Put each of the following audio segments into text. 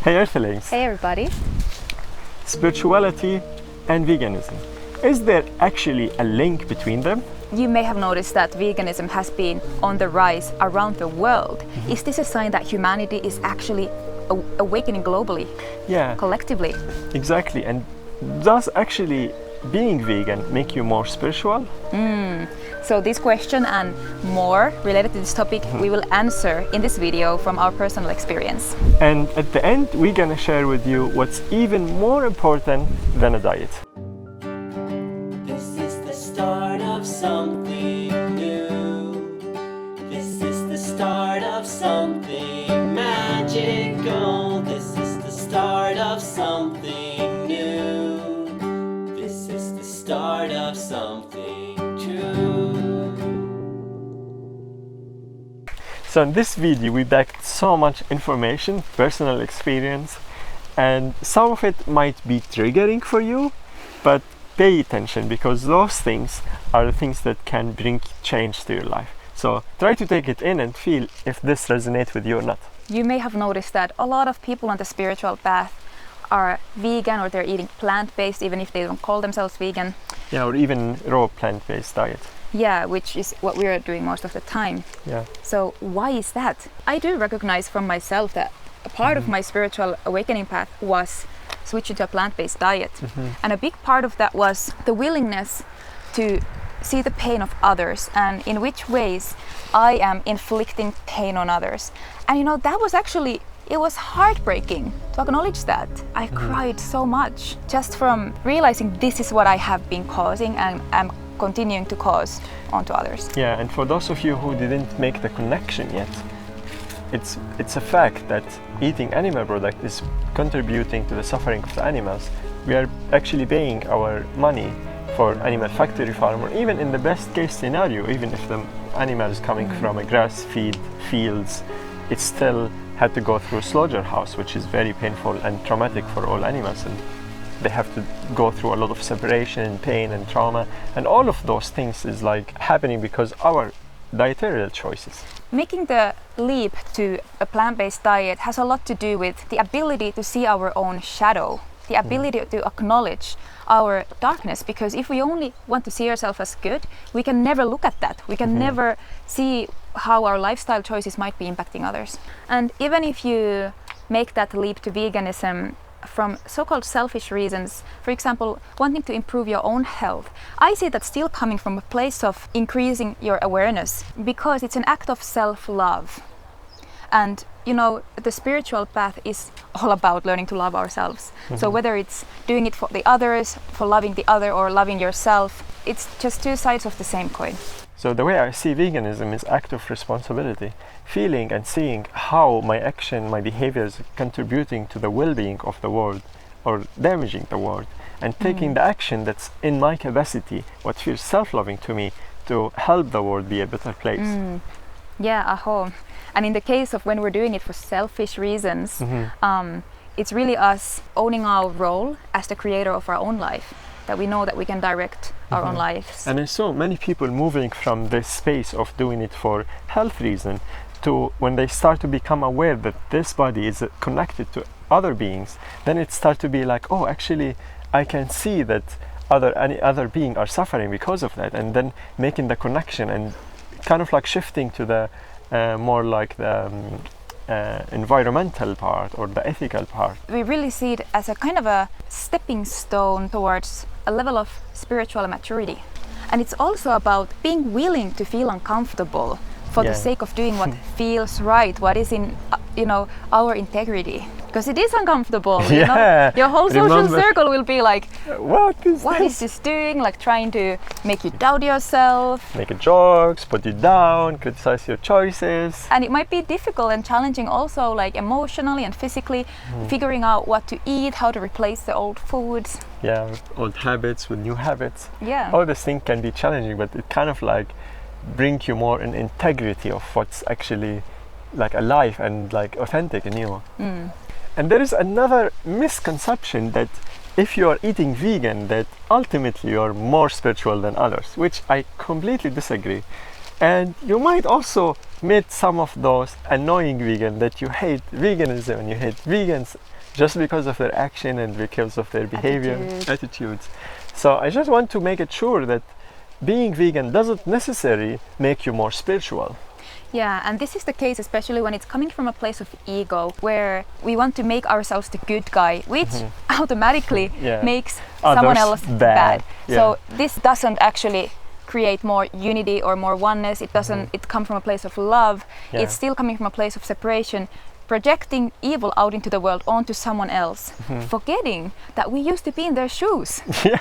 Hey Earthlings! Hey everybody! Spirituality and veganism. Is there actually a link between them? You may have noticed that veganism has been on the rise around the world. Is this a sign that humanity is actually awakening globally? Yeah, Collectively? exactly. And does actually being vegan make you more spiritual? So this question and more related to this topic we will answer in this video from our personal experience. And at the end, we're gonna share with you what's even more important than a diet. This is the start of something new. This is the start of something magical. This is the start of something new. This is the start of something true. So in this video, we backed so much information, personal experience, and some of it might be triggering for you, but pay attention because those things are the things that can bring change to your life. So try to take it in and feel if this resonates with you or not. You may have noticed that a lot of people on the spiritual path are vegan or they're eating plant-based even if they don't call themselves vegan. Yeah, or even raw plant-based diet. Yeah, which is what we are doing most of the time. Yeah. So why is that? I do recognize from myself that a part of my spiritual awakening path was switching to a plant-based diet. And a big part of that was the willingness to see the pain of others and in which ways I am inflicting pain on others. And you know, that was actually, it was heartbreaking to acknowledge that. I cried so much just from realizing this is what I have been causing and am continuing to cause onto others. Yeah, and for those of you who didn't make the connection yet, it's a fact that eating animal product is contributing to the suffering of the animals. We are actually paying our money for animal factory farm, or even in the best case scenario, even if the animal is coming from a grass-fed fields, it still had to go through a slaughterhouse, which is very painful and traumatic for all animals, and they have to go through a lot of separation, pain and trauma, and all of those things is like happening because our dietary choices. Making the leap to a plant-based diet has a lot to do with the ability to see our own shadow, the ability to acknowledge our darkness, because if we only want to see ourselves as good, we can never look at that. We can never see how our lifestyle choices might be impacting others. And even if you make that leap to veganism from so-called selfish reasons, for example, wanting to improve your own health, I see that still coming from a place of increasing your awareness, because it's an act of self-love. And you know, the spiritual path is all about learning to love ourselves. So whether it's doing it for the others, for loving the other, or loving yourself, it's just two sides of the same coin. So the way I see veganism is act of responsibility, feeling and seeing how my action, my behavior is contributing to the well-being of the world or damaging the world, and taking the action that's in my capacity, what feels self-loving to me, to help the world be a better place. Yeah, aho. And in the case of when we're doing it for selfish reasons, it's really us owning our role as the creator of our own life, that we know that we can direct our own lives. And I saw many people moving from this space of doing it for health reason to when they start to become aware that this body is connected to other beings, then it starts to be like, oh, actually I can see that any other being are suffering because of that, and then making the connection and kind of like shifting to the more like the environmental part or the ethical part. We really see it as a kind of a stepping stone towards a level of spiritual maturity. And it's also about being willing to feel uncomfortable for the sake of doing what feels right, what is in our integrity. Because it is uncomfortable, you know? Your whole social circle will be like, what is this doing? Like trying to make you doubt yourself. Make jokes, put you down, criticize your choices. And it might be difficult and challenging also, like emotionally and physically, figuring out what to eat, how to replace the old foods. Yeah, old habits with new habits. Yeah. All these things can be challenging, but it kind of like bring you more in integrity of what's actually like alive and like authentic in you. And there is another misconception that if you are eating vegan, that ultimately you are more spiritual than others, which I completely disagree. And you might also meet some of those annoying vegans that you hate veganism and you hate vegans just because of their action and because of their behavior, attitudes. So I just want to make it sure that being vegan doesn't necessarily make you more spiritual. Yeah, and this is the case especially when it's coming from a place of ego, where we want to make ourselves the good guy, which automatically makes someone else bad. Yeah. So this doesn't actually create more unity or more oneness. It doesn't. It comes from a place of love. Yeah. It's still coming from a place of separation, projecting evil out into the world onto someone else, forgetting that we used to be in their shoes. Yeah.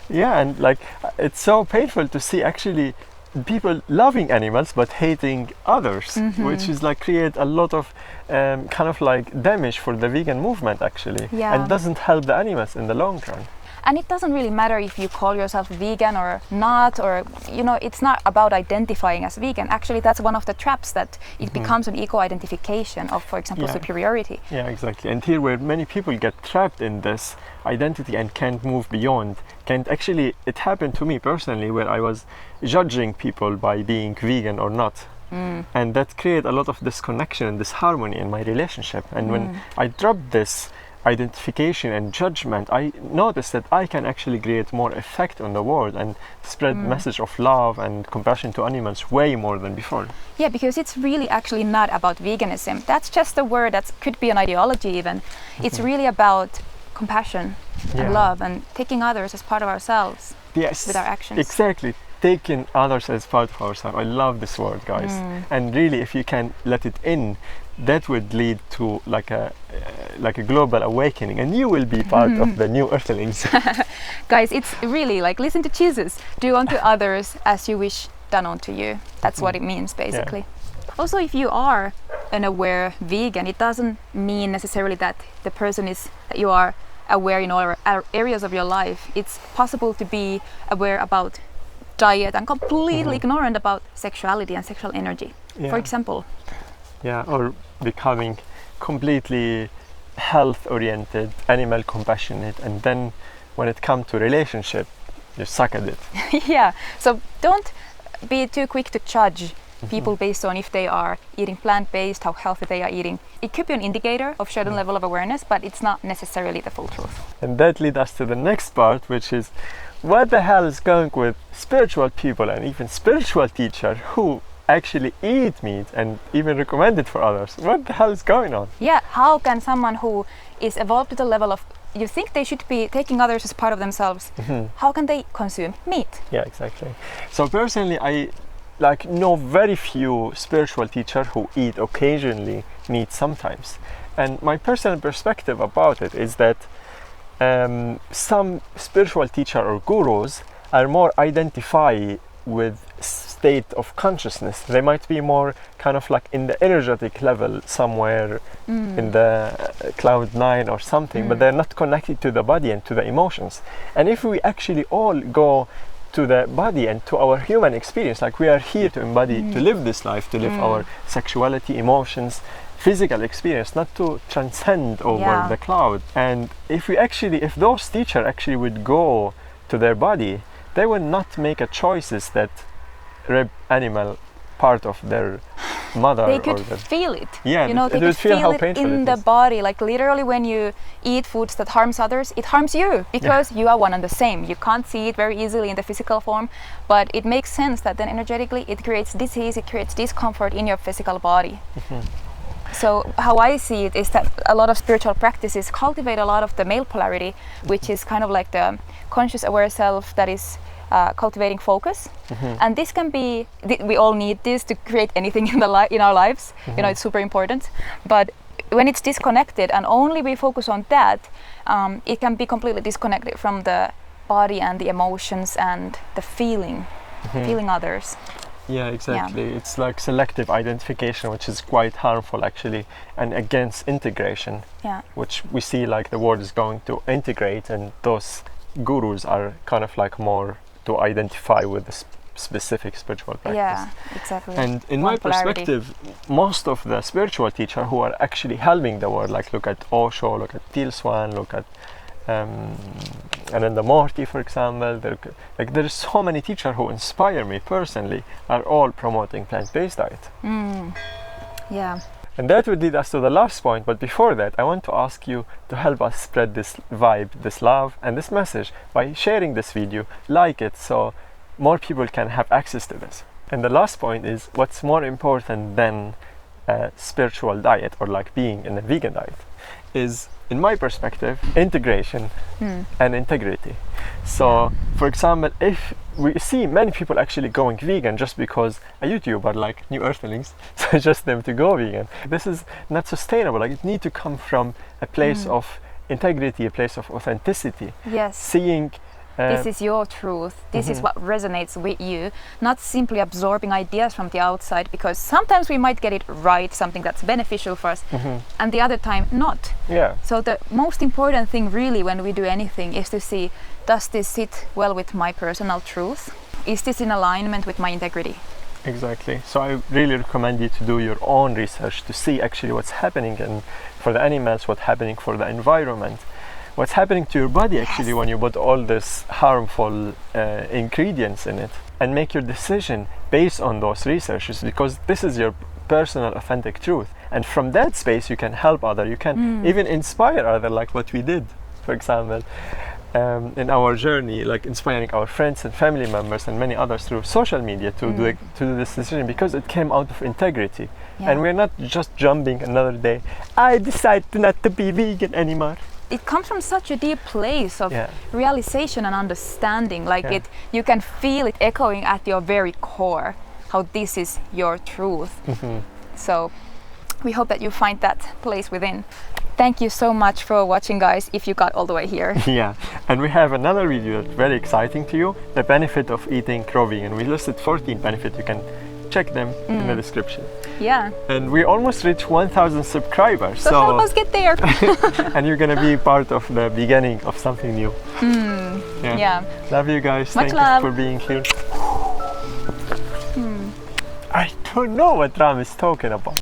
Yeah, and like it's so painful to see actually people loving animals but hating others, which is like create a lot of kind of like damage for the vegan movement actually, and doesn't help the animals in the long run. And it doesn't really matter if you call yourself vegan or not, or it's not about identifying as vegan. Actually, that's one of the traps, that it becomes an ego identification of, for example, superiority. Yeah, exactly. And here where many people get trapped in this identity and can't move beyond, it happened to me personally, where I was judging people by being vegan or not. And that created a lot of disconnection and disharmony in my relationship. And when I dropped this identification and judgment, I noticed that I can actually create more effect on the world and spread message of love and compassion to animals way more than before. Yeah, because it's really actually not about veganism. That's just a word that could be an ideology even. It's really about compassion and love and taking others as part of ourselves with our actions. Exactly. Taking others as part of ourselves. I love this word, guys. And really, if you can let it in, that would lead to like a global awakening, and you will be part of the new Earthlings. Guys, it's really like, listen to Jesus. Do unto others as you wish done unto you. That's what it means, basically. Also, if you are an aware vegan, it doesn't mean necessarily that the person is that you are aware in all areas of your life. It's possible to be aware about diet and completely ignorant about sexuality and sexual energy, for example. Yeah, or becoming completely health oriented, animal compassionate, and then when it comes to relationship, you suck at it. Yeah, so don't be too quick to judge people based on if they are eating plant-based, how healthy they are eating. It could be an indicator of certain level of awareness, but it's not necessarily the full truth. And that leads us to the next part, which is what the hell is going with spiritual people and even spiritual teachers who actually eat meat and even recommend it for others. What the hell is going on? Yeah, how can someone who is evolved to the level of, you think they should be taking others as part of themselves, how can they consume meat? Yeah, exactly. So personally, I know very few spiritual teachers who eat occasionally meat sometimes. And my personal perspective about it is that some spiritual teacher or gurus are more identify with state of consciousness. They might be more kind of like in the energetic level somewhere in the cloud 9 or something, but they're not connected to the body and to the emotions. And if we actually all go to the body and to our human experience, like we are here to embody, to live this life, to live our sexuality, emotions, physical experience, not to transcend over the cloud. And if those teachers actually would go to their body, they will not make choices that rip animal part of their mother. They could feel it. Yeah, they could feel it in the body. Like literally, when you eat foods that harms others, it harms you because you are one and the same. You can't see it very easily in the physical form, but it makes sense that then energetically it creates disease, it creates discomfort in your physical body. So how I see it is that a lot of spiritual practices cultivate a lot of the male polarity, which is kind of like the conscious aware self that is cultivating focus. And this can be, we all need this to create anything in our lives. It's super important. But when it's disconnected and only we focus on that, it can be completely disconnected from the body and the emotions and the feeling others. Yeah, exactly. Yeah. It's like selective identification, which is quite harmful actually, and against integration, which we see like the world is going to integrate, and those gurus are kind of like more to identify with the specific spiritual practice. Yeah, exactly. And in my perspective, most of the spiritual teachers who are actually helping the world, like look at Osho, look at Teal Swan, look at and then the Morty, for example. Like there's so many teachers who inspire me personally are all promoting plant-based diet. Yeah. And that would lead us to the last point, but before that I want to ask you to help us spread this vibe, this love and this message by sharing this video, like it, so more people can have access to this. And the last point is, what's more important than a spiritual diet or like being in a vegan diet is, in my perspective, integration and integrity. So for example, if we see many people actually going vegan just because a YouTuber like New Earthlings suggests them to go vegan, this is not sustainable. Like it needs to come from a place of integrity, a place of authenticity. Yes. Seeing this is your truth. This is what resonates with you, not simply absorbing ideas from the outside, because sometimes we might get it right, something that's beneficial for us, and the other time not. Yeah. So the most important thing really when we do anything is to see, does this sit well with my personal truth? Is this in alignment with my integrity? Exactly. So I really recommend you to do your own research to see actually what's happening for the animals, what's happening for the environment, what's happening to your body actually when you put all this harmful ingredients in it, and make your decision based on those researches, because this is your personal authentic truth, and from that space you can help other, you can even inspire other, like what we did, for example, in our journey, like inspiring our friends and family members and many others through social media to do this decision, because it came out of integrity. And we're not just jumping another day, I decide not to be vegan anymore. It comes from such a deep place of realization and understanding, like you can feel it echoing at your very core, how this is your truth. So we hope that you find that place within. Thank you so much for watching, guys, if you got all the way here. Yeah, and we have another video that's very exciting to you, the benefit of eating raw vegan. We listed 14 benefits, you can check them in the description. Yeah. And we almost reached 1,000 subscribers. So help us get there. And you're gonna be part of the beginning of something new. Yeah. Love you guys. Much Thank love. you for being here. I don't know what Ram is talking about.